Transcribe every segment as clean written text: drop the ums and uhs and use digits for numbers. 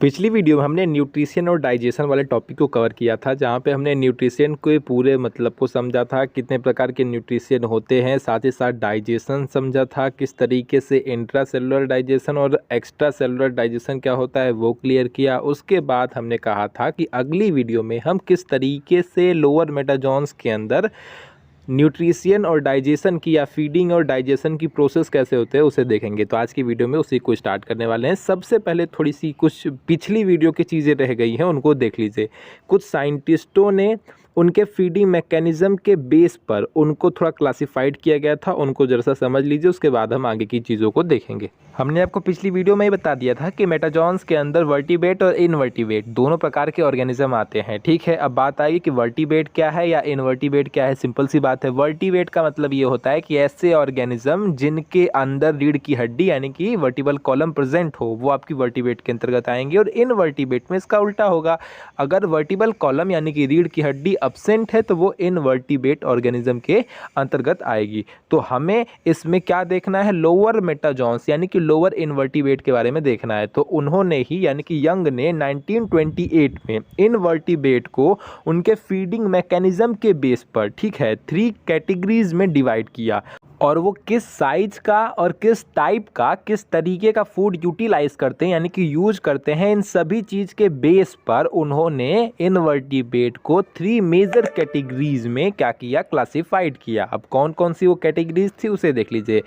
पिछली वीडियो में हमने न्यूट्रिशन और डाइजेशन वाले टॉपिक को कवर किया था, जहाँ पे हमने न्यूट्रिशन के पूरे मतलब को समझा था, कितने प्रकार के न्यूट्रिशन होते हैं, साथ ही साथ डाइजेशन समझा था, किस तरीके से इंट्रा सेलुलर डाइजेशन और एक्स्ट्रा सेलुलर डाइजेशन क्या होता है वो क्लियर किया। उसके बाद हमने कहा था कि अगली वीडियो में हम किस तरीके से लोअर मेटाजॉन्स के अंदर न्यूट्रिशन और डाइजेशन की या फीडिंग और डाइजेशन की प्रोसेस कैसे होते हैं उसे देखेंगे। तो आज की वीडियो में उसी को स्टार्ट करने वाले हैं। सबसे पहले थोड़ी सी कुछ पिछली वीडियो की चीज़ें रह गई हैं, उनको देख लीजिए। कुछ साइंटिस्टों ने उनके फीडिंग मैकेनिज़्म के बेस पर उनको थोड़ा क्लासिफाइड किया गया था, उनको जरा सा समझ लीजिए, उसके बाद हम आगे की चीज़ों को देखेंगे। हमने आपको पिछली वीडियो में ही बता दिया था कि मेटाजॉन्स के अंदर वर्टिब्रेट और इनवर्टिब्रेट दोनों प्रकार के ऑर्गेनिज्म आते हैं। ठीक है, अब बात आई कि वर्टिब्रेट क्या है या इनवर्टिब्रेट क्या है। सिंपल सी बात है, वर्टिब्रेट का मतलब ये होता है कि ऐसे ऑर्गेनिज्म जिनके अंदर रीढ़ की हड्डी यानी कि वर्टिबल कॉलम प्रेजेंट हो, वो आपकी वर्टिब्रेट के अंतर्गत आएंगे। और इनवर्टिब्रेट में इसका उल्टा होगा, अगर वर्टिबल कॉलम यानी कि रीढ़ की हड्डी एब्सेंट है तो वो इनवर्टिब्रेट ऑर्गेनिज्म के अंतर्गत आएगी। तो हमें इसमें क्या देखना है, लोअर मेटाजॉन्स यानी कि लोअर इनवर्टिब्रेट के बारे में देखना है। तो उन्होंने ही यानी कि यंग ने 1928 में इनवर्टिब्रेट को उनके फीडिंग मैकेनिज्म के बेस पर, ठीक है, 3 कैटेगरीज में डिवाइड किया। और वो किस साइज का और किस टाइप का, किस तरीके का फूड यूटिलाइज करते हैं यानी कि यूज करते हैं, इन सभी चीज़ के बेस पर उन्होंने इनवर्टिब्रेट को 3 मेजर कैटेगरीज में क्या किया, क्लासिफाइड किया। अब कौन कौन सी वो कैटेगरीज थी उसे देख लीजिए।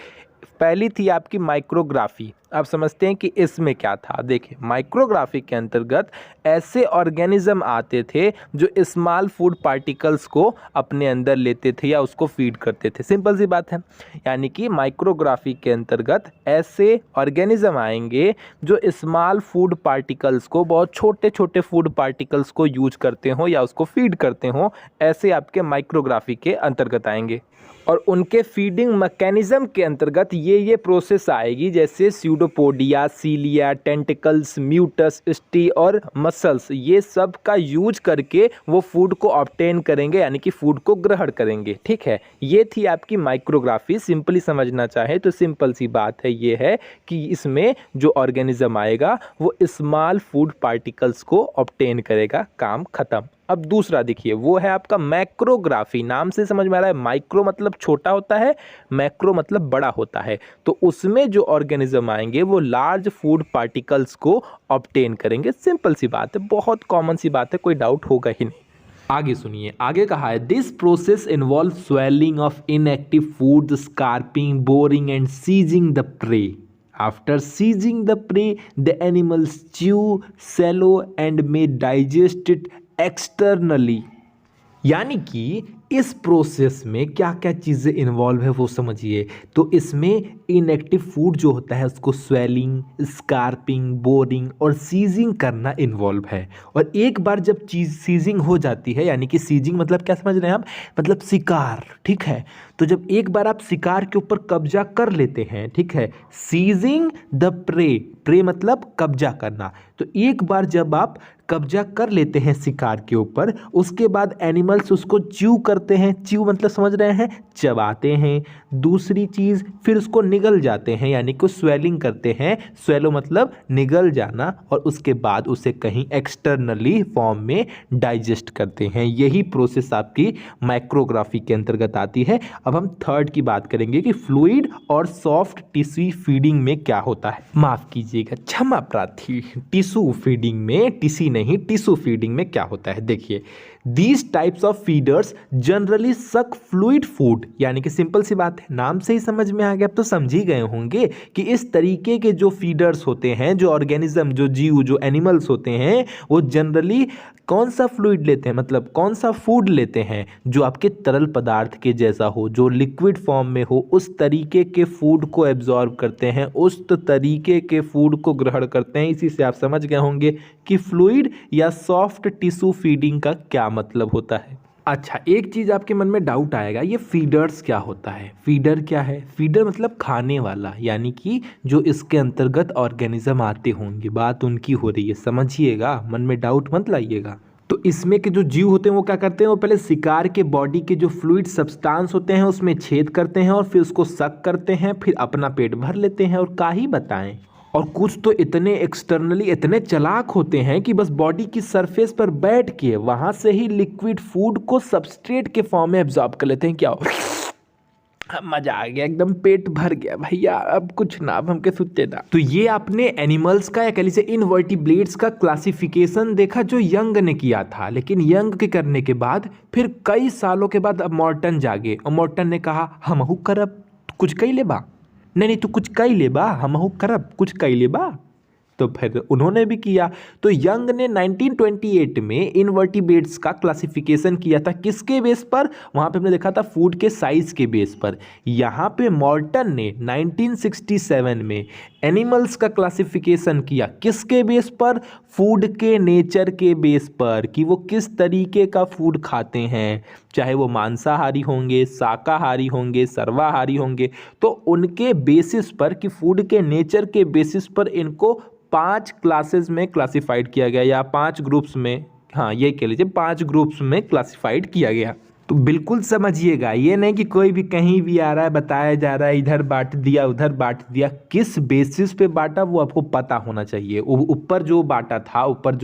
पहली थी आपकी माइक्रोग्राफी। अब समझते हैं कि इसमें क्या था। देखिए, माइक्रोग्राफी के अंतर्गत ऐसे ऑर्गेनिज्म आते थे जो स्मॉल फूड पार्टिकल्स को अपने अंदर लेते थे या उसको फीड करते थे। सिंपल सी बात है, यानी कि माइक्रोग्राफी के अंतर्गत ऐसे ऑर्गेनिज्म आएंगे जो स्मॉल फूड पार्टिकल्स को, बहुत छोटे छोटे फूड पार्टिकल्स को यूज करते हो या उसको फीड करते हो, ऐसे आपके माइक्रोग्राफी के अंतर्गत आएंगे। और उनके फीडिंग मैकेनिज्म के अंतर्गत ये प्रोसेस आएगी, जैसे स्यूडोपोडिया, सीलिया, टेंटिकल्स, म्यूटस, स्टी और मसल्स, ये सब का यूज करके वो फूड को ऑब्टेन करेंगे यानी कि फूड को ग्रहण करेंगे। ठीक है, ये थी आपकी माइक्रोग्राफी। सिंपली समझना चाहे तो सिंपल सी बात है, ये है कि इसमें जो ऑर्गेनिज्म आएगा वो स्मॉल फूड पार्टिकल्स को ऑब्टेन करेगा, काम खत्म। अब दूसरा देखिए, वो है आपका मैक्रोग्राफी। नाम से समझ में आ रहा है, माइक्रो मतलब छोटा होता है, मैक्रो मतलब बड़ा होता है। तो उसमें जो ऑर्गेनिज्म आएंगे वो लार्ज फूड पार्टिकल्स को ऑब्टेन करेंगे। सिंपल सी बात है, बहुत कॉमन सी बात है, कोई डाउट होगा ही नहीं। आगे सुनिए, आगे कहा है, this process involve swallowing of inactive food, scraping, boring and seizing the prey. After seizing the prey, the animals chew, swallow and may digest it externally। यानी कि इस प्रोसेस में क्या क्या चीज़ें इन्वॉल्व है वो समझिए। तो इसमें इनएक्टिव फूड जो होता है उसको स्वेलिंग, स्कारपिंग, बोरिंग और सीजिंग करना इन्वॉल्व है। और एक बार जब चीज़ सीजिंग हो जाती है, यानी कि सीजिंग मतलब क्या समझ रहे हैं आप, मतलब शिकार। ठीक है, तो जब एक बार आप शिकार के ऊपर कब्जा कर लेते हैं, ठीक है, सीजिंग द प्रे, प्रे मतलब कब्जा करना। तो एक बार जब आप कब्जा कर लेते हैं शिकार के ऊपर, उसके बाद एनिमल्स उसको च्यू करते हैं। च्यू मतलब समझ रहे हैं, चबाते हैं। दूसरी चीज़, फिर उसको निगल जाते हैं, यानी कि स्वेलिंग करते हैं। स्वेलो मतलब निगल जाना, और उसके बाद उसे कहीं एक्सटर्नली फॉर्म में डाइजेस्ट करते हैं। यही प्रोसेस आपकी माइक्रोग्राफी के अंतर्गत आती है। अब हम थर्ड की बात करेंगे कि फ्लूइड और सॉफ्ट टिश्यू फीडिंग में क्या होता है। माफ कीजिएगा, क्षमा प्रार्थी, टिश्यू फीडिंग में, टिश्यू नहीं, टिश्यू फीडिंग में क्या होता है। देखिए, These types of feeders generally suck fluid food, यानी कि सिंपल सी बात है, नाम से ही समझ में आ गया, अब तो समझ ही गए होंगे कि इस तरीके के जो फीडर्स होते हैं, जो ऑर्गेनिज्म, जो जीव, जो एनिमल्स होते हैं, वो जनरली कौन सा फ्लूइड लेते हैं, मतलब कौन सा फूड लेते हैं, जो आपके तरल पदार्थ के जैसा हो, जो लिक्विड फॉर्म में हो, उस तरीके के फूड को एब्जॉर्ब करते हैं, उस तरीके के फूड को ग्रहण करते हैं। इसी से आप समझ गए होंगे कि फ्लूइड या सॉफ्ट टिश्यू फीडिंग का क्या मतलब होता है। अच्छा, एक चीज़ आपके मन में डाउट आएगा, ये फीडर्स क्या होता है। फीडर क्या है? फीडर मतलब खाने वाला, यानी कि जो इसके अंतर्गत ऑर्गेनिज्म आते होंगे, बात उनकी हो रही है, समझिएगा, मन में डाउट मत लाइएगा। तो इसमें के जो जीव होते हैं वो क्या करते हैं, वो पहले शिकार के बॉडी के जो फ्लूइड सब्सटेंस होते हैं उसमें छेद करते हैं और फिर उसको सक करते हैं, फिर अपना पेट भर लेते हैं। और का ही बताएं, और कुछ तो इतने एक्सटर्नली इतने चालाक होते हैं कि बस बॉडी की सरफेस पर बैठ के वहां से ही लिक्विड फूड को सबस्ट्रेट के फॉर्म में एब्जॉर्ब कर लेते हैं। क्या मजा आ गया, एकदम पेट भर गया भैया, अब कुछ ना, अब हमके सुते ना। तो ये आपने एनिमल्स का या कह लीजिए इनवर्टिब्रेट्स का क्लासिफिकेशन देखा जो यंग ने किया था। लेकिन यंग के करने के बाद फिर कई सालों के बाद अब मॉर्टन जागे और मॉर्टन ने कहा हमहू करब कुछ कई ले बा, नहीं तू कुछ कई ले बा, हमहू करब कुछ कई ले बा। तो फिर उन्होंने भी किया। तो यंग ने 1928 में इनवर्टिब्रेट्स का क्लासिफिकेशन किया था। किसके बेस पर? वहां पे हमने देखा था फूड के साइज के बेस पर। यहाँ पे मॉर्टन ने 1967 में एनिमल्स का क्लासिफिकेशन किया। किसके बेस पर? फूड के नेचर के बेस पर, कि वो किस तरीके का फूड खाते हैं, चाहे वो मांसाहारी होंगे, शाकाहारी होंगे, सर्वाहारी होंगे। तो उनके बेसिस पर, कि फूड के नेचर के बेसिस पर इनको 5 क्लासेस में क्लासिफाइड किया गया, या 5 ग्रुप्स में, हाँ ये कह लीजिए 5 ग्रुप्स में क्लासिफाइड किया गया। तो बिल्कुल समझिएगा, ये नहीं कि कोई भी कहीं भी आ रहा है बताया जा रहा है इधर बांट दिया उधर बांट दिया। किस बेसिस पे बांटा वो आपको पता होना चाहिए। ऊपर जो बांटा था, ऊपर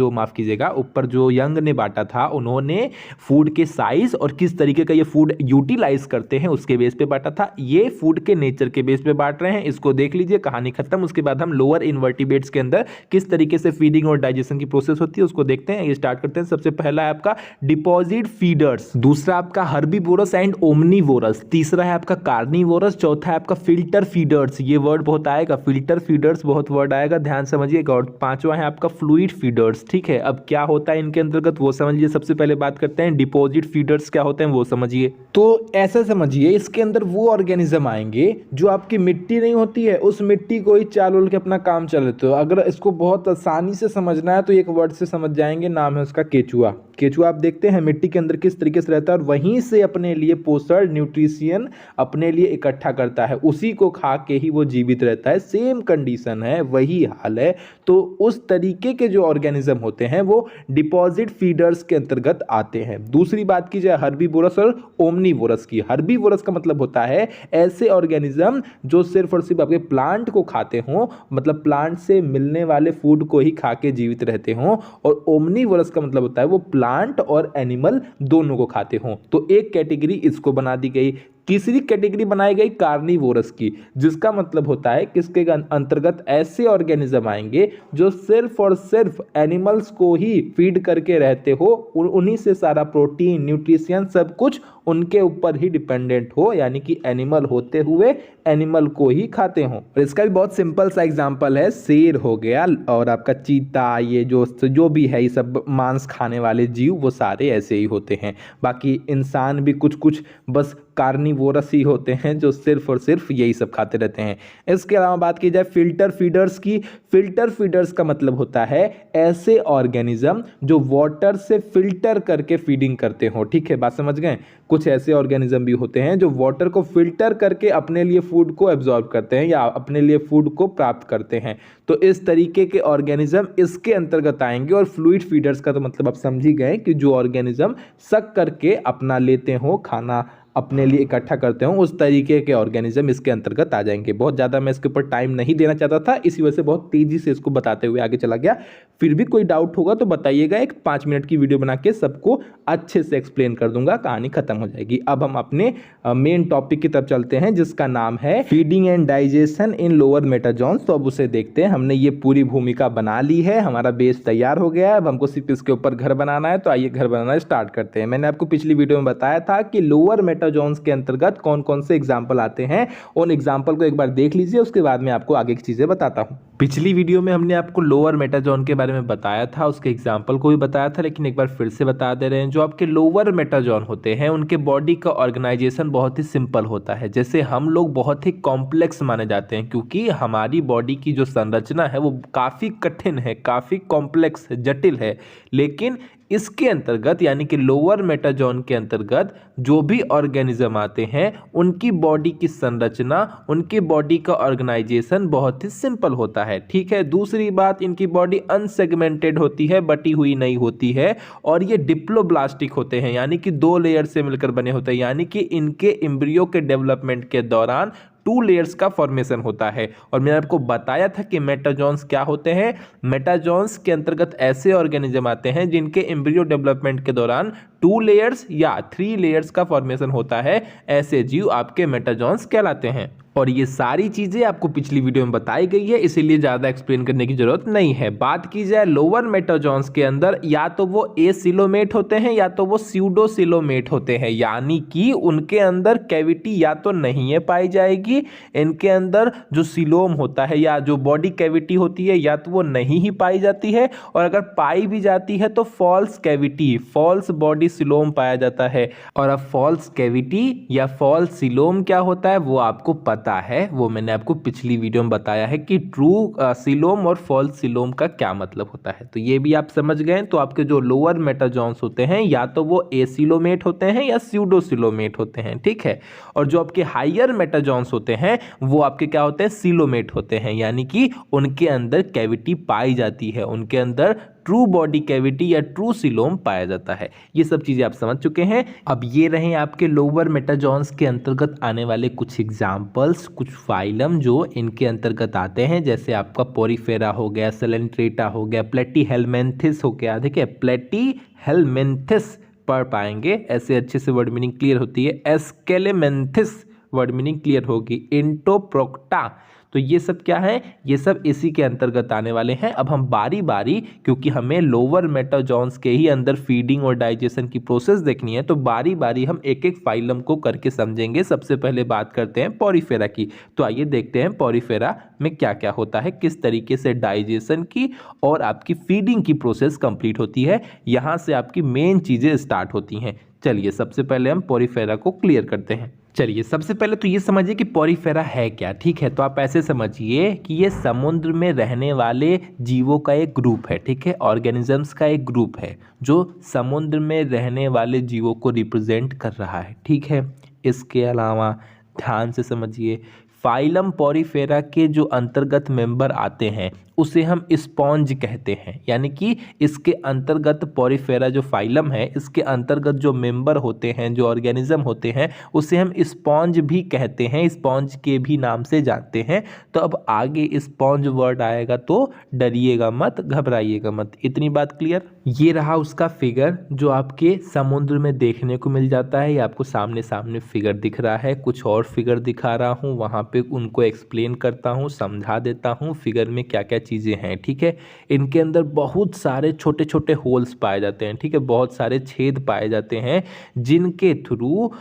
जो यंग ने बांटा था, उन्होंने फूड के साइज और किस तरीके का ये फूड यूटिलाइज करते हैं उसके बेस पे बांटा था। ये फूड के नेचर के बेस पे बांट रहे हैं, इसको देख लीजिए, कहानी खत्म। उसके बाद हम लोअर इनवर्टिब्रेट्स के अंदर किस तरीके से फीडिंग और डाइजेशन की प्रोसेस होती है उसको देखते हैं। ये स्टार्ट करते हैं। सबसे पहला है आपका डिपॉजिट फीडर्स, दूसरा आपका हर्बीवोरस एंड ओमनीवोरस, तीसरा है आपका कार्निवोरस, चौथा है आपका फिल्टर फीडर्स, ये वर्ड बहुत आएगा, फिल्टर फीडर्स बहुत वर्ड आएगा, ध्यान समझिएगा। और पांचवा है आपका फ्लूइड फीडर्स। ठीक है, अब क्या होता है इनके अंतर्गत वो समझिए। सबसे पहले बात करते हैं डिपॉजिट फीडर्स क्या होते हैं वो समझिए। तो ऐसा समझिए, इसके अंदर वो ऑर्गेनिज्म आएंगे जो आपकी मिट्टी नहीं होती है, उस मिट्टी को ही चाल उल के अपना काम चल लेते हो। अगर इसको बहुत आसानी से समझना है तो एक वर्ड से समझ जाएंगे, नाम है उसका केचुआ। केचुआ आप देखते हैं मिट्टी के अंदर किस तरीके से रहता है और वहीं से अपने लिए पोषण न्यूट्रिशियन अपने लिए इकट्ठा करता है, उसी को खा के ही वो जीवित रहता है। सेम कंडीशन है, वही हाल है। तो उस तरीके के जो ऑर्गेनिज्म होते हैं वो डिपॉजिट फीडर्स के अंतर्गत आते हैं। दूसरी बात की जाए हर्बीवोरस और ओमनीवोरस की। हर्बीवोरस का मतलब होता है ऐसे ऑर्गेनिज्म जो सिर्फ और सिर्फ आपके प्लांट को खाते हों, मतलब प्लांट से मिलने वाले फूड को ही खा के जीवित रहते हों। और ओमनीवोरस का मतलब होता है वो प्लांट और एनिमल दोनों को खाते हों। तो एक कैटेगरी इसको बना दी गई। तीसरी कैटेगरी बनाई गई कार्निवोरस की, जिसका मतलब होता है किसके अंतर्गत ऐसे ऑर्गेनिज्म आएंगे जो सिर्फ और सिर्फ एनिमल्स को ही फीड करके रहते हो, उन्हीं से सारा प्रोटीन न्यूट्रिशन सब कुछ उनके ऊपर ही डिपेंडेंट हो, यानी कि एनिमल होते हुए एनिमल को ही खाते हो। और इसका भी बहुत सिंपल सा एग्जांपल है, शेर हो गया और आपका चीता, ये जो भी है ये सब मांस खाने वाले जीव वो सारे ऐसे ही होते हैं। बाकी इंसान भी कुछ कुछ बस कार्निवोरस ही होते हैं जो सिर्फ और सिर्फ यही सब खाते रहते हैं। इसके अलावा बात की जाए फिल्टर फीडर्स की। फिल्टर फीडर्स का मतलब होता है ऐसे ऑर्गेनिज्म जो वाटर से फिल्टर करके फीडिंग करते हो। ठीक है, बात समझ गए। कुछ ऐसे ऑर्गेनिज्म भी होते हैं जो वाटर को फिल्टर करके अपने लिए फूड को एब्जॉर्ब करते हैं या अपने लिए फूड को प्राप्त करते हैं। तो इस तरीके के ऑर्गेनिज्म इसके अंतर्गत आएंगे। और फ्लूइड फीडर्स का तो मतलब आप समझ ही गए कि जो ऑर्गेनिज्म सक करके अपना लेते हो, खाना अपने लिए इकट्ठा करते हो, उस तरीके के ऑर्गेनिज्म इसके अंतर्गत आ जाएंगे। बहुत ज़्यादा मैं इसके ऊपर टाइम नहीं देना चाहता था, इसी वजह से बहुत तेज़ी से इसको बताते हुए आगे चला गया। फिर भी कोई डाउट होगा तो बताइएगा, एक 5 मिनट की वीडियो बना के सबको अच्छे से एक्सप्लेन कर दूंगा, कहानी खत्म हो जाएगी। अब हम अपने मेन टॉपिक की तरफ चलते हैं जिसका नाम है feeding and digestion in lower metazoans. तो अब उसे देखते हैं। हमने ये पूरी भूमिका बना ली है, हमारा बेस तैयार हो गया है। अब हमको सिर्फ इसके ऊपर घर बनाना है, तो आइए घर बनाना स्टार्ट करते हैं। मैंने आपको पिछली वीडियो में बताया था कि लोअर मेटाजोन्स के अंतर्गत कौन कौन से एग्जाम्पल आते हैं। उन एग्जाम्पल को एक बार देख लीजिए, उसके बाद मैं आपको आगे की चीजें बताता हूं। पिछली वीडियो में हमने आपको लोअर मेटाजोन के बारे में बताया था, उसके एग्जाम्पल को भी बताया था, लेकिन एक बार फिर से बता दे रहे हैं। जो आपके लोअर मेटाजोन होते हैं उनके बॉडी का ऑर्गेनाइजेशन बहुत ही सिंपल होता है। जैसे हम लोग बहुत ही कॉम्प्लेक्स माने जाते हैं, क्योंकि हमारी बॉडी की जो संरचना है वो काफ़ी कठिन है, काफ़ी कॉम्प्लेक्स है, जटिल है। लेकिन इसके अंतर्गत यानी कि लोअर मेटाजोन के अंतर्गत जो भी ऑर्गेनिज्म आते हैं उनकी बॉडी की संरचना, उनकी बॉडी का ऑर्गेनाइजेशन बहुत ही सिंपल होता है। ठीक है, दूसरी बात, इनकी बॉडी अनसेगमेंटेड होती है, बटी हुई नहीं होती है। और ये डिप्लोब्लास्टिक होते हैं, यानी कि 2 लेयर से मिलकर बने होते हैं, यानी कि इनके एम्ब्रियो के डेवलपमेंट के दौरान टू लेयर्स का फॉर्मेशन होता है। और मैंने आपको बताया था कि मेटाजोन्स क्या होते हैं। मेटाजोन्स के अंतर्गत ऐसे ऑर्गेनिज्म आते हैं जिनके एम्ब्रियो डेवलपमेंट के दौरान 2 लेयर्स या 3 लेयर्स का फॉर्मेशन होता है। ऐसे जीव आपके मेटाजोन्स कहलाते हैं। और ये सारी चीजें आपको पिछली वीडियो में बताई गई है, इसीलिए ज्यादा एक्सप्लेन करने की जरूरत नहीं है। बात की जाए लोअर मेटाजोन्स के अंदर, या तो वो एसिलोमेट होते हैं या तो वो स्यूडोसिलोमेट होते हैं, यानी कि उनके अंदर कैविटी या तो नहीं है पाई जाएगी, इनके अंदर जो सिलोम होता है या जो बॉडी कैविटी होती है या तो वो नहीं ही पाई जाती है, और अगर पाई भी जाती है तो false cavity, false body coelom पाया जाता है। और अब फॉल्स कैविटी या फॉल्स सिलोम क्या होता है वो आपको पता है, वो मैंने आपको पिछली वीडियो में बताया है कि ट्रू सिलोम और फॉल्स सिलोम का क्या मतलब होता है। तो ये भी आप समझ गए। तो आपके जो लोअर मेटाजोन्स होते हैं या तो वो एसिलोमेट होते हैं या स्यूडोसिलोमेट होते हैं, ठीक है। और जो आपके हायर मेटाजोन्स होते हैं वो आपके क्या होते हैं, सिलोमेट होते हैं, यानी कि उनके अंदर कैविटी पाई जाती है, उनके अंदर ट्रू बॉडी कैविटी या ट्रू सिलोम पाया जाता है। ये सब चीजें आप समझ चुके हैं। अब ये रहे आपके लोअर मेटाजोन्स के अंतर्गत आने वाले कुछ एग्जाम्पल्स, कुछ फाइलम जो इनके अंतर्गत आते हैं, जैसे आपका पोरीफेरा हो गया, सेलेंट्रेटा हो गया, प्लेटीहेलमिन्थिस हो गया। देखिए प्लेटीहेलमिन्थिस पढ़ पाएंगे, ऐसे अच्छे से वर्ड मीनिंग क्लियर होती है। एस्केलेमेंथिस वर्ड मीनिंग क्लियर होगी। इंटोप्रोक्टा, तो ये सब क्या है, ये सब इसी के अंतर्गत आने वाले हैं। अब हम बारी बारी, क्योंकि हमें लोअर मेटाजोन्स के ही अंदर फीडिंग और डाइजेशन की प्रोसेस देखनी है, तो बारी बारी हम एक एक फाइलम को करके समझेंगे। सबसे पहले बात करते हैं पोरीफेरा की। तो आइए देखते हैं पोरीफेरा में क्या क्या होता है, किस तरीके से डाइजेशन की और आपकी फीडिंग की प्रोसेस कंप्लीट होती है, यहाँ से आपकी मेन चीजें स्टार्ट होती हैं। चलिए सबसे पहले हम पोरीफेरा को क्लियर करते हैं। चलिए सबसे पहले तो ये समझिए कि पोरीफेरा है क्या, ठीक है। तो आप ऐसे समझिए कि ये समुद्र में रहने वाले जीवों का एक ग्रुप है, ठीक है, ऑर्गेनिजम्स का एक ग्रुप है जो समुद्र में रहने वाले जीवों को रिप्रेजेंट कर रहा है, ठीक है। इसके अलावा ध्यान से समझिए, फाइलम पोरीफेरा के जो अंतर्गत मेंबर आते हैं उसे हम स्पॉन्ज कहते हैं, यानी कि इसके अंतर्गत पोरीफेरा जो फाइलम है इसके अंतर्गत जो मेंबर होते हैं, जो ऑर्गेनिज्म होते हैं, उसे हम स्पॉन्ज भी कहते हैं, स्पॉन्ज के भी नाम से जानते हैं। तो अब आगे स्पॉन्ज वर्ड आएगा तो डरिएगा मत, घबराइएगा मत, इतनी बात क्लियर। ये रहा उसका फिगर जो आपके समुद्र में देखने को मिल जाता है। ये आपको सामने सामने फिगर दिख रहा है, कुछ और फिगर दिखा रहा हूँ, वहाँ पे उनको एक्सप्लेन करता हूँ, समझा देता हूँ फिगर में क्या क्या चीज़ें हैं, ठीक है। इनके अंदर बहुत सारे छोटे छोटे होल्स पाए जाते हैं, ठीक है, बहुत सारे छेद पाए जाते हैं जिनके थ्रू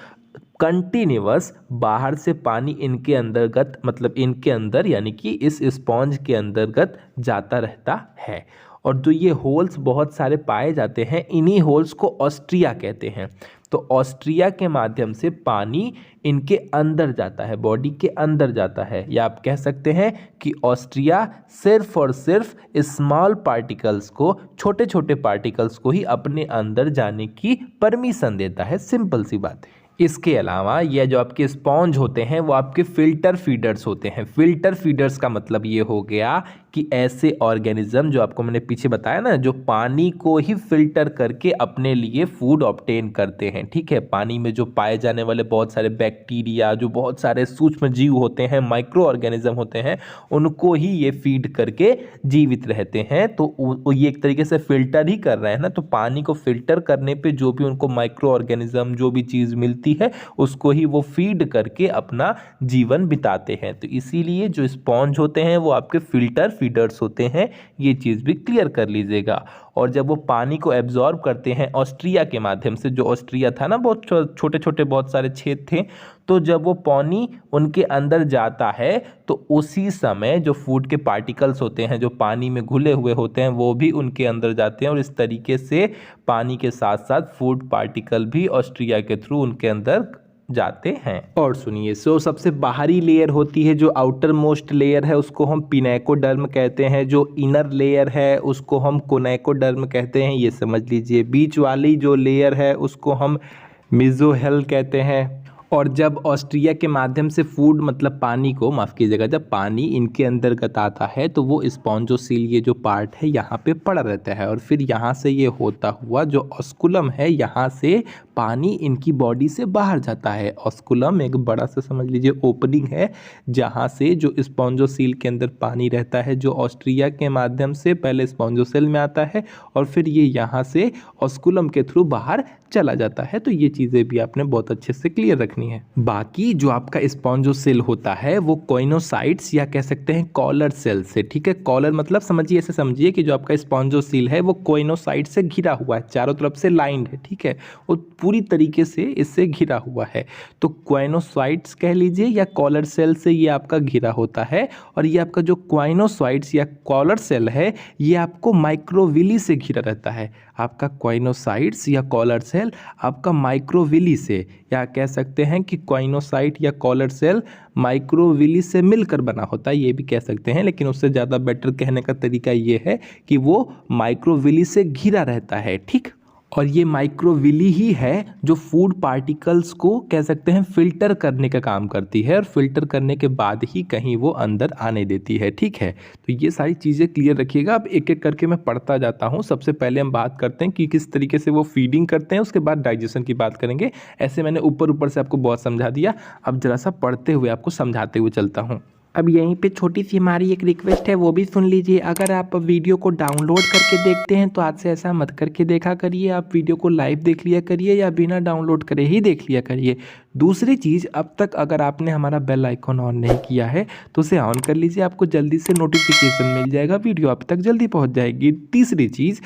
कंटिन्यूअस बाहर से पानी इनके अंतर्गत, मतलब इनके अंदर यानी कि इस स्पॉन्ज के अंतर्गत जाता रहता है। और जो ये होल्स बहुत सारे पाए जाते हैं, इन्हीं होल्स को ऑस्ट्रिया कहते हैं। तो ऑस्ट्रिया के माध्यम से पानी इनके अंदर जाता है, बॉडी के अंदर जाता है, या आप कह सकते हैं कि ऑस्ट्रिया सिर्फ और सिर्फ स्मॉल पार्टिकल्स को, छोटे छोटे पार्टिकल्स को ही अपने अंदर जाने की परमिशन देता है, सिंपल सी बात है। इसके अलावा ये जो आपके स्पॉन्ज होते हैं वो आपके फिल्टर फीडर्स होते हैं। फिल्टर फीडर्स का मतलब ये हो गया कि ऐसे ऑर्गेनिज्म जो आपको मैंने पीछे बताया ना, जो पानी को ही फिल्टर करके अपने लिए फूड ऑब्टेन करते हैं, ठीक है। पानी में जो पाए जाने वाले बहुत सारे बैक्टीरिया, जो बहुत सारे सूक्ष्म जीव होते हैं, माइक्रो ऑर्गेनिज्म होते हैं, उनको ही ये फीड करके जीवित रहते हैं। तो ये एक तरीके से फिल्टर ही कर रहे हैं ना। तो पानी को फिल्टर करने पे जो भी उनको माइक्रो ऑर्गेनिज्म, जो भी चीज़ मिलती है, उसको ही वो फीड करके अपना जीवन बिताते हैं। तो इसीलिए जो स्पॉन्ज होते हैं वो आपके फिल्टर फीडर्स होते हैं, ये चीज़ भी क्लियर कर लीजिएगा। और जब वो पानी को एब्जॉर्ब करते हैं ऑस्ट्रिया के माध्यम से, जो ऑस्ट्रिया था ना, बहुत छोटे छोटे बहुत सारे छेद थे, तो जब वो पानी उनके अंदर जाता है तो उसी समय जो फूड के पार्टिकल्स होते हैं, जो पानी में घुले हुए होते हैं, वो भी उनके अंदर जाते हैं, और इस तरीके से पानी के साथ साथ फूड पार्टिकल भी ऑस्ट्रिया के थ्रू उनके अंदर जाते हैं। और सुनिए, सबसे बाहरी लेयर होती है, जो आउटर मोस्ट लेयर है उसको हम पिनेकोडर्म कहते हैं, जो इनर लेयर है उसको हम कोनेकोडर्म कहते हैं, ये समझ लीजिए। बीच वाली जो लेयर है उसको हम मेसोहेल कहते हैं, और जब ऑस्ट्रिया के माध्यम से फूड मतलब पानी को माफ़ कीजिएगा, जब पानी इनके अंतर्गत आता है तो वो स्पॉन्जोसील ये जो पार्ट है यहाँ पे पड़ा रहता है और फिर यहाँ से ये होता हुआ जो ऑस्कुलम है यहाँ से पानी इनकी बॉडी से बाहर जाता है। ऑस्कुलम एक बड़ा सा समझ लीजिए ओपनिंग है जहाँ से जो स्पॉन्जोसील के अंदर पानी रहता है जो ऑस्ट्रिया के माध्यम से पहले स्पॉन्जोसेल में आता है और फिर ये यहाँ से ऑस्कुलम के थ्रू बाहर चला जाता है। तो ये चीज़ें भी आपने बहुत अच्छे से क्लियर रखनी है। बाकी जो आपका स्पॉन्जोसेल होता है वो कॉइनोसाइट्स या कह सकते हैं कॉलर सेल से, ठीक है। कॉलर मतलब समझिए, ऐसे समझिए कि जो आपका स्पॉन्जोसेल है वो कॉइनोसाइट से घिरा हुआ है, चारों तरफ से लाइंड है, ठीक है, वो पूरी तरीके से इससे घिरा हुआ है। तो कॉइनोसाइट्स कह लीजिए या कॉलर सेल से ये आपका घिरा होता है और ये आपका जो कॉइनोसाइट्स या कॉलर सेल है ये आपको माइक्रोविली से घिरा रहता है। आपका कॉइनोसाइट्स या कॉलर सेल आपका माइक्रोविली से, या कह सकते हैं कि कॉइनोसाइट या कॉलर सेल माइक्रोविली से मिलकर बना होता है, ये भी कह सकते हैं, लेकिन उससे ज़्यादा बेटर कहने का तरीका ये है कि वो माइक्रोविली से घिरा रहता है, ठीक। और ये माइक्रोविली ही है जो फूड पार्टिकल्स को कह सकते हैं फिल्टर करने का काम करती है और फिल्टर करने के बाद ही कहीं वो अंदर आने देती है, ठीक है। तो ये सारी चीज़ें क्लियर रखिएगा। अब एक एक करके मैं पढ़ता जाता हूँ। सबसे पहले हम बात करते हैं कि किस तरीके से वो फीडिंग करते हैं, उसके बाद डाइजेशन की बात करेंगे। ऐसे मैंने ऊपर ऊपर से आपको बहुत समझा दिया, अब ज़रा सा पढ़ते हुए आपको समझाते हुए चलता हूँ। अब यहीं पे छोटी सी हमारी एक रिक्वेस्ट है, वो भी सुन लीजिए। अगर आप वीडियो को डाउनलोड करके देखते हैं तो आज से ऐसा मत करके देखा करिए, आप वीडियो को लाइव देख लिया करिए या बिना डाउनलोड करे ही देख लिया करिए। दूसरी चीज़, अब तक अगर आपने हमारा बेल आइकॉन ऑन नहीं किया है तो उसे ऑन कर लीजिए, आपको जल्दी से नोटिफिकेशन मिल जाएगा, वीडियो आप तक जल्दी पहुँच जाएगी। तीसरी चीज़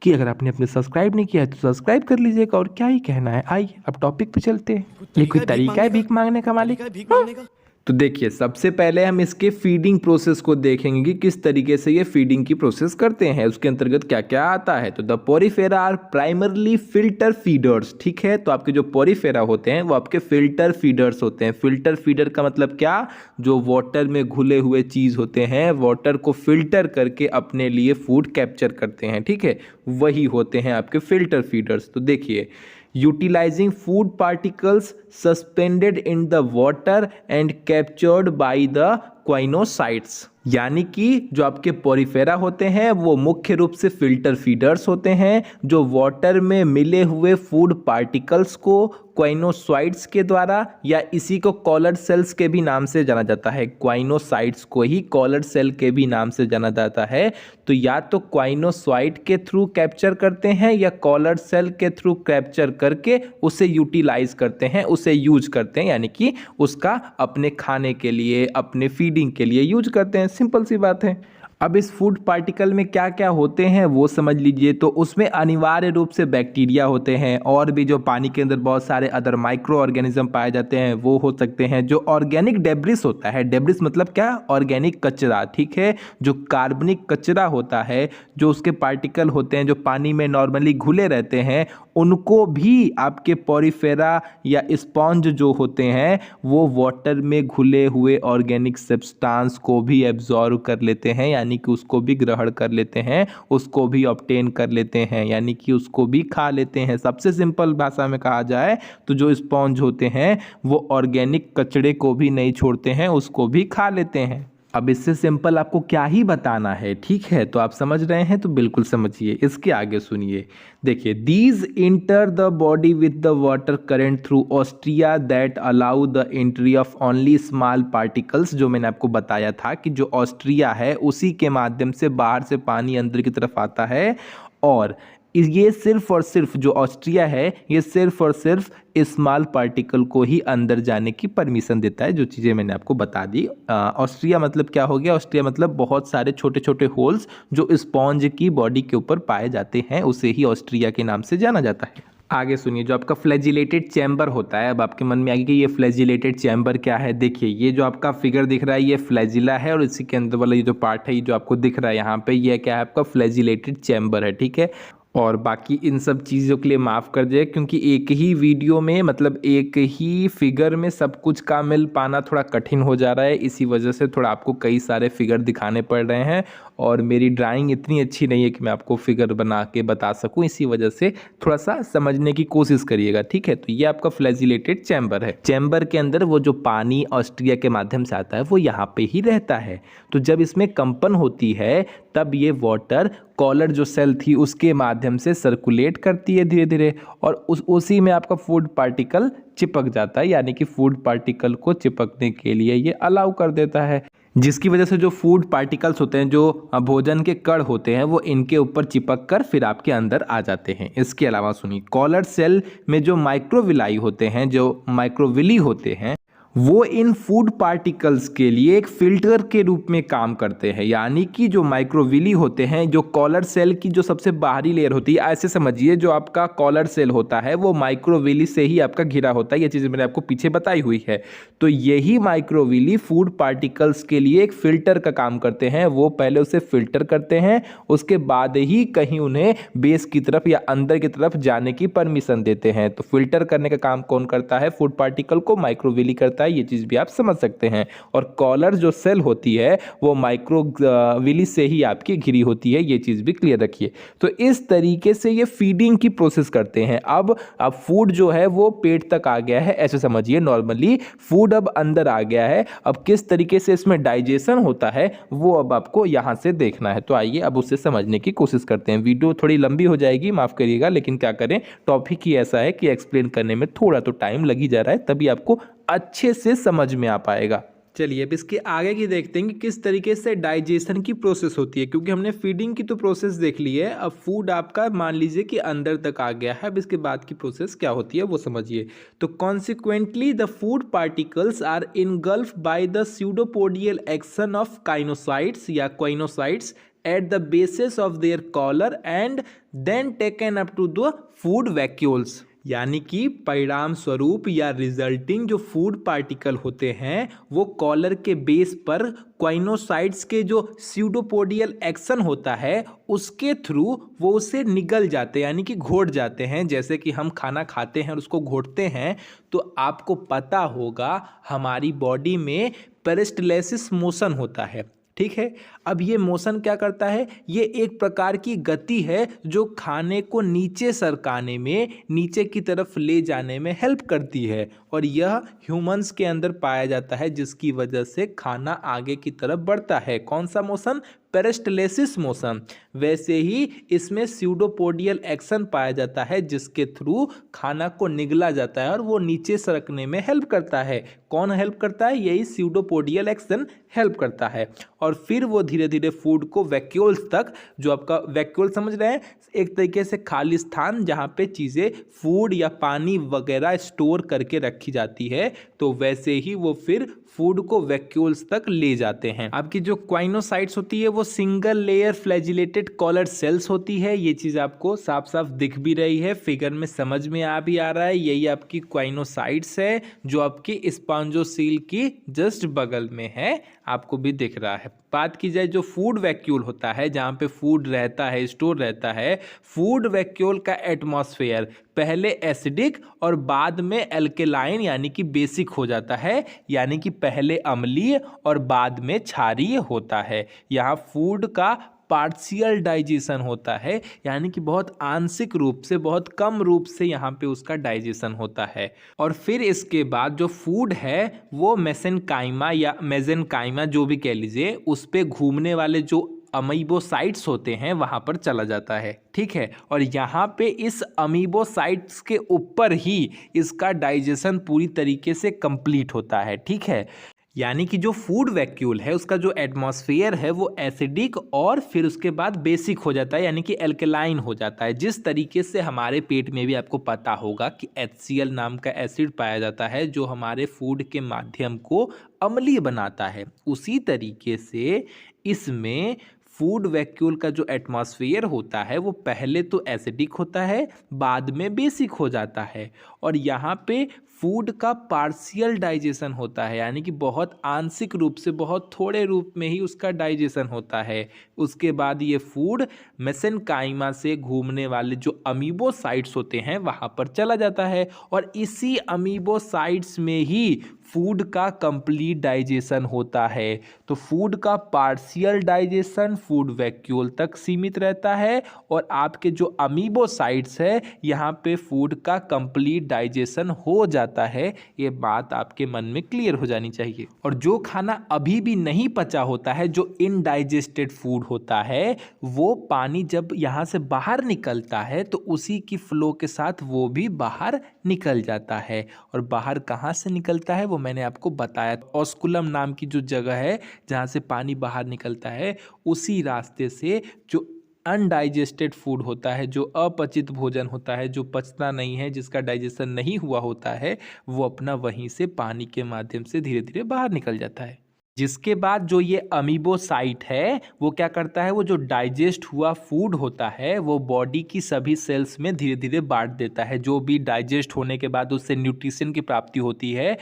कि अगर आपने अपने सब्सक्राइब नहीं किया है तो सब्सक्राइब कर लीजिएगा। और क्या ही कहना है, आइए अब टॉपिक पे चलते हैं। ये कोई तरीका है भीख मांगने का मालिक? तो देखिए, सबसे पहले हम इसके फीडिंग प्रोसेस को देखेंगे कि किस तरीके से ये फीडिंग की प्रोसेस करते हैं, उसके अंतर्गत क्या क्या आता है। तो the porifera are primarily filter feeders, ठीक है। तो आपके जो पोरीफेरा होते हैं वो आपके फिल्टर फीडर्स होते हैं। फिल्टर फीडर का मतलब क्या, जो वाटर में घुले हुए चीज़ होते हैं, वाटर को फिल्टर करके अपने लिए फूड कैप्चर करते हैं, ठीक है, वही होते हैं आपके फिल्टर फीडर्स। तो देखिए, utilizing food particles suspended in the water and captured by the क्वाइनोसाइट्स, यानी कि जो आपके पोरीफेरा होते हैं वो मुख्य रूप से फिल्टर फीडर्स होते हैं जो वाटर में मिले हुए फूड पार्टिकल्स को क्वाइनोसाइट्स के द्वारा, या इसी को कॉलर सेल्स के भी नाम से जाना जाता है, क्वाइनोसाइट्स को ही कॉलर सेल के भी नाम से जाना जाता है। तो या तो क्वाइनोसाइट के थ्रू कैप्चर करते हैं या कॉलर सेल के थ्रू कैप्चर करके उसे यूटिलाइज करते हैं, उसे यूज करते हैं, यानी कि उसका अपने खाने के लिए, अपने फीडिंग के लिए यूज करते हैं। सिंपल सी बात है। अब इस फूड पार्टिकल में क्या क्या होते हैं वो समझ लीजिए। तो उसमें अनिवार्य रूप से बैक्टीरिया होते हैं और भी जो पानी के अंदर बहुत सारे अदर माइक्रो ऑर्गेनिज्म पाए जाते हैं वो हो सकते हैं। जो ऑर्गेनिक डेब्रिस होता है, डेब्रिस मतलब क्या, ऑर्गेनिक कचरा, ठीक है, जो कार्बनिक कचरा होता है, जो उसके पार्टिकल होते हैं जो पानी में नॉर्मली घुले रहते हैं, उनको भी आपके पोरीफेरा या स्पॉन्ज जो होते हैं वो वाटर में घुले हुए ऑर्गेनिक सब्सटेंस को भी एब्जॉर्ब कर लेते हैं, यानी कि उसको भी ग्रहण कर लेते हैं, उसको भी ऑब्टेन कर लेते हैं, यानी कि उसको भी खा लेते हैं। सबसे सिंपल भाषा में कहा जाए तो जो स्पॉन्ज होते हैं वो ऑर्गेनिक कचड़े को भी नहीं छोड़ते हैं, उसको भी खा लेते हैं। अब इससे सिंपल आपको क्या ही बताना है, ठीक है। तो आप समझ रहे हैं तो बिल्कुल समझिए, इसके आगे सुनिए। देखिए, these enter the body with the water current through Austria that allow the entry of only small particles. जो मैंने आपको बताया था कि जो ऑस्ट्रिया है उसी के माध्यम से बाहर से पानी अंदर की तरफ आता है, और ये सिर्फ और सिर्फ जो ऑस्ट्रिया है ये सिर्फ और सिर्फ स्मॉल पार्टिकल को ही अंदर जाने की परमिशन देता है, जो चीज़ें मैंने आपको बता दी। ऑस्ट्रिया मतलब क्या हो गया, ऑस्ट्रिया मतलब बहुत सारे छोटे छोटे होल्स जो स्पॉन्ज की बॉडी के ऊपर पाए जाते हैं, उसे ही ऑस्ट्रिया के नाम से जाना जाता है। आगे सुनिए, जो आपका फ्लैजिलेटेड चैम्बर होता है, अब आपके मन में आएगी कि ये फ्लैजिलेटेड चैम्बर क्या है। देखिए, ये जो आपका फिगर दिख रहा है ये फ्लैजिला है और इसी के अंदर वाला ये जो पार्ट है, ये जो आपको दिख रहा है यहाँ पे, ये क्या है, आपका फ्लैजिलेटेड चैम्बर है, ठीक है। और बाकी इन सब चीज़ों के लिए माफ़ कर दिए, क्योंकि एक ही वीडियो में मतलब एक ही फिगर में सब कुछ का मिल पाना थोड़ा कठिन हो जा रहा है। इसी वजह से थोड़ा आपको कई सारे फिगर दिखाने पड़ रहे हैं और मेरी ड्राइंग इतनी अच्छी नहीं है कि मैं आपको फिगर बना के बता सकूं। इसी वजह से थोड़ा सा समझने की कोशिश करिएगा, ठीक है। तो ये आपका फ्लैजिलेटेड चैम्बर है। चैम्बर के अंदर वो जो पानी ऑस्ट्रिया के माध्यम से आता है वो यहाँ पे ही रहता है। तो जब इसमें कंपन होती है तब ये वाटर कॉलर जो सेल थी उसके माध्यम से सर्कुलेट करती है धीरे धीरे, और उसी में आपका फूड पार्टिकल चिपक जाता है, यानी कि फूड पार्टिकल को चिपकने के लिए ये अलाउ कर देता है, जिसकी वजह से जो फूड पार्टिकल्स होते हैं, जो भोजन के कण होते हैं, वो इनके ऊपर चिपक कर फिर आपके अंदर आ जाते हैं। इसके अलावा सुनिए, कॉलर सेल में जो माइक्रोविलाई होते हैं, जो माइक्रोविली होते हैं, वो इन फूड पार्टिकल्स के लिए एक फिल्टर के रूप में काम करते हैं। यानी कि जो माइक्रोविली होते हैं, जो कॉलर सेल की जो सबसे बाहरी लेयर होती है, ऐसे समझिए जो आपका कॉलर सेल होता है वो माइक्रोविली से ही आपका घिरा होता है। ये चीज़ मैंने आपको पीछे बताई हुई है। तो यही माइक्रोविली फूड पार्टिकल्स के लिए एक फिल्टर का काम करते हैं। वो पहले उसे फिल्टर करते हैं, उसके बाद ही कहीं उन्हें बेस की तरफ या अंदर की तरफ जाने की परमिशन देते हैं। तो फिल्टर करने का काम कौन करता है? फूड पार्टिकल को माइक्रोविली करता है। ये चीज भी आप समझ सकते हैं। और कॉलर जो सेल होती है वो माइक्रोविली से ही आपकी घिरी होती है। ये चीज भी क्लियर रखिए। तो इस तरीके से ये फीडिंग की प्रोसेस करते हैं। अब फूड जो है वो पेट तक आ गया है, ऐसे समझिए। नॉर्मली फूड अब अंदर आ गया है। अब किस तरीके से इसमें डाइजेशन होता है वो अब आपको यहां से देखना है। तो आइए अब उसे समझने की कोशिश करते हैं। वीडियो थोड़ी लंबी हो जाएगी, माफ करिएगा, लेकिन क्या करें, टॉपिक ही ऐसा है कि एक्सप्लेन करने में थोड़ा तो टाइम लग ही जा रहा है, तभी आपको अच्छे से समझ में आ पाएगा। चलिए अब इसके आगे की देखते हैं कि किस तरीके से डाइजेशन की प्रोसेस होती है, क्योंकि हमने फीडिंग की तो प्रोसेस देख ली है। अब फूड आपका मान लीजिए कि अंदर तक आ गया है। अब इसके बाद की प्रोसेस क्या होती है वो समझिए। तो consequently the food particles are engulfed by the pseudopodial action of choanocytes या choanocytes at the basis of their collar and then taken up to the food vacuoles। यानी कि परिणाम स्वरूप या रिजल्टिंग जो फूड पार्टिकल होते हैं वो कॉलर के बेस पर क्वाइनोसाइट्स के जो स्यूडोपोडियल एक्शन होता है उसके थ्रू वो उसे निगल जाते हैं, यानी कि घोट जाते हैं। जैसे कि हम खाना खाते हैं और उसको घोटते हैं, तो आपको पता होगा हमारी बॉडी में पेरिस्टाल्सिस मोशन होता है, ठीक है। अब ये मोशन क्या करता है? ये एक प्रकार की गति है जो खाने को नीचे सरकाने में, नीचे की तरफ ले जाने में हेल्प करती है, और यह ह्यूमंस के अंदर पाया जाता है, जिसकी वजह से खाना आगे की तरफ बढ़ता है। कौन सा मोशन? Peristalsis motion. वैसे ही इसमें स्यूडोपोडियल एक्शन पाया जाता है, जिसके थ्रू खाना को निगला जाता है और वो नीचे सरकने में हेल्प करता है। कौन हेल्प करता है? यही स्यूडोपोडियल एक्शन हेल्प करता है। और फिर वो धीरे धीरे फूड को वैक्यूल्स तक, जो आपका वैक्यूल समझ रहे हैं, एक तरीके से खाली स्थान जहाँ पे चीज़ें फूड या पानी वगैरह स्टोर करके रखी जाती है, तो वैसे ही वो फिर फूड को वैक्यूल्स तक ले जाते हैं। आपकी जो क्वाइनोसाइट्स होती है वो single layer flagellated collar cells होती है। ये चीज़ आपको साफ साफ दिख भी रही है, फिगर में समझ में आ भी आ रहा है। यही आपकी क्वाइनोसाइट्स है जो आपकी स्पॉन्जोसील की जस्ट बगल में है, आपको भी दिख रहा है। बात की जाए जो फूड वैक्यूल होता है, जहाँ पे फूड रहता है, स्टोर रहता है, फूड वैक्यूल का एटमॉस्फेयर पहले एसिडिक और बाद में एल्केलाइन यानी कि बेसिक हो जाता है, यानी कि पहले अम्लीय और बाद में क्षारीय होता है। यहाँ फूड का पार्शियल डाइजेशन होता है, यानी कि बहुत आंशिक रूप से, बहुत कम रूप से यहाँ पे उसका डाइजेशन होता है। और फिर इसके बाद जो फूड है वो मेसेनकाइमा या मेजेनकाइमा जो भी कह लीजिए, उस पे घूमने वाले जो अमीबोसाइट्स होते हैं वहाँ पर चला जाता है, ठीक है। और यहाँ पे इस अमीबोसाइट्स के ऊपर ही इसका डाइजेशन पूरी तरीके से कंप्लीट होता है, ठीक है। यानी कि जो फूड वैक्यूल है उसका जो एटमॉस्फेयर है वो एसिडिक और फिर उसके बाद बेसिक हो जाता है, यानी कि एल्केलाइन हो जाता है। जिस तरीके से हमारे पेट में भी आपको पता होगा कि HCl नाम का एसिड पाया जाता है जो हमारे फूड के माध्यम को अम्लीय बनाता है, उसी तरीके से इसमें फूड वैक्यूल का जो एटमॉस्फेयर होता है वो पहले तो एसिडिक होता है, बाद में बेसिक हो जाता है। और यहाँ पे फूड का पार्शियल डाइजेशन होता है, यानी कि बहुत आंशिक रूप से, बहुत थोड़े रूप में ही उसका डाइजेशन होता है। उसके बाद ये फूड मेसेनकाइमा से घूमने वाले जो अमीबोसाइट्स होते हैं वहाँ पर चला जाता है, और इसी अमीबोसाइट्स में ही फूड का कंप्लीट डाइजेशन होता है। तो फूड का पार्शियल डाइजेशन फूड वैक्यूल तक सीमित रहता है, और आपके जो अमीबोसाइट्स है यहाँ पे फूड का कंप्लीट डाइजेशन हो जाता है। ये बात आपके मन में क्लियर हो जानी चाहिए। और जो खाना अभी भी नहीं पचा होता है, जो इनडाइजेस्टेड फूड होता है, वो पानी जब यहाँ से बाहर निकलता है तो उसी की फ्लो के साथ वो भी बाहर निकल जाता है। और बाहर कहाँ से निकलता है वो मैंने आपको बताया, ऑस्कुलम नाम की जो जगह है जहाँ से पानी बाहर निकलता है, उसी रास्ते से जो अनडाइजेस्टेड फूड होता है, जो अपचित भोजन होता है, जो पचता नहीं है, जिसका डाइजेशन नहीं हुआ होता है, वो अपना वहीं से पानी के माध्यम से धीरे धीरे बाहर निकल जाता है। जिसके बाद जो ये अमीबोसाइट है वो क्या करता है, वो जो डाइजेस्ट हुआ फूड होता है वो बॉडी की सभी सेल्स में धीरे धीरे बांट देता है। जो भी डाइजेस्ट होने के बाद उससे न्यूट्रिशन की प्राप्ति होती है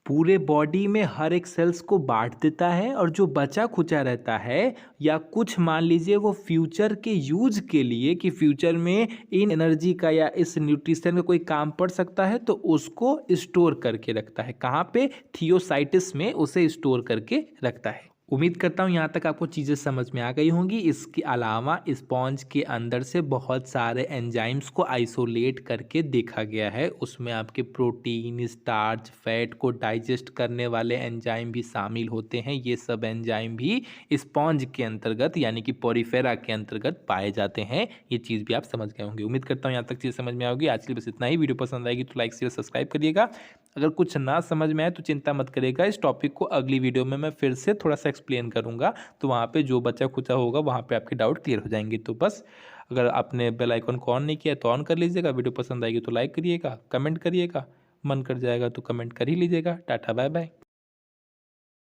पूरे बॉडी में हर एक सेल्स को बांट देता है, और जो बचा खुचा रहता है या कुछ मान लीजिए वो फ्यूचर के यूज के लिए, कि फ्यूचर में इन एनर्जी का या इस न्यूट्रिशन का कोई काम पड़ सकता है, तो उसको स्टोर करके रखता है। कहाँ पे? थियोसाइटिस में उसे स्टोर करके रखता है। उम्मीद करता हूँ यहाँ तक आपको चीज़ें समझ में आ गई होंगी। इसके अलावा स्पॉन्ज के अंदर से बहुत सारे एंजाइम्स को आइसोलेट करके देखा गया है। उसमें आपके प्रोटीन, स्टार्च, फैट को डाइजेस्ट करने वाले एंजाइम भी शामिल होते हैं। ये सब एंजाइम भी स्पॉन्ज के अंतर्गत यानी कि पोरिफेरा के अंतर्गत पाए जाते हैं। ये चीज़ भी आप समझ गए होंगे। उम्मीद करता हूँ यहाँ तक चीज़ समझ में आओगी। आज के लिए बस इतना ही। वीडियो पसंद आएगी तो लाइक शेयर सब्सक्राइब करिएगा। अगर कुछ ना समझ में आए तो चिंता मत करिएगा, इस टॉपिक को अगली वीडियो में मैं फिर से थोड़ा सा एक्सप्लेन करूंगा, तो वहाँ पे जो बचा खुचा होगा वहाँ पे आपके डाउट क्लियर हो जाएंगे। तो बस अगर आपने बेल आइकन को ऑन नहीं किया तो ऑन कर लीजिएगा। वीडियो पसंद आएगी तो लाइक करिएगा, कमेंट करिएगा, मन कर जाएगा तो कमेंट कर ही लीजिएगा। Tata bye bye.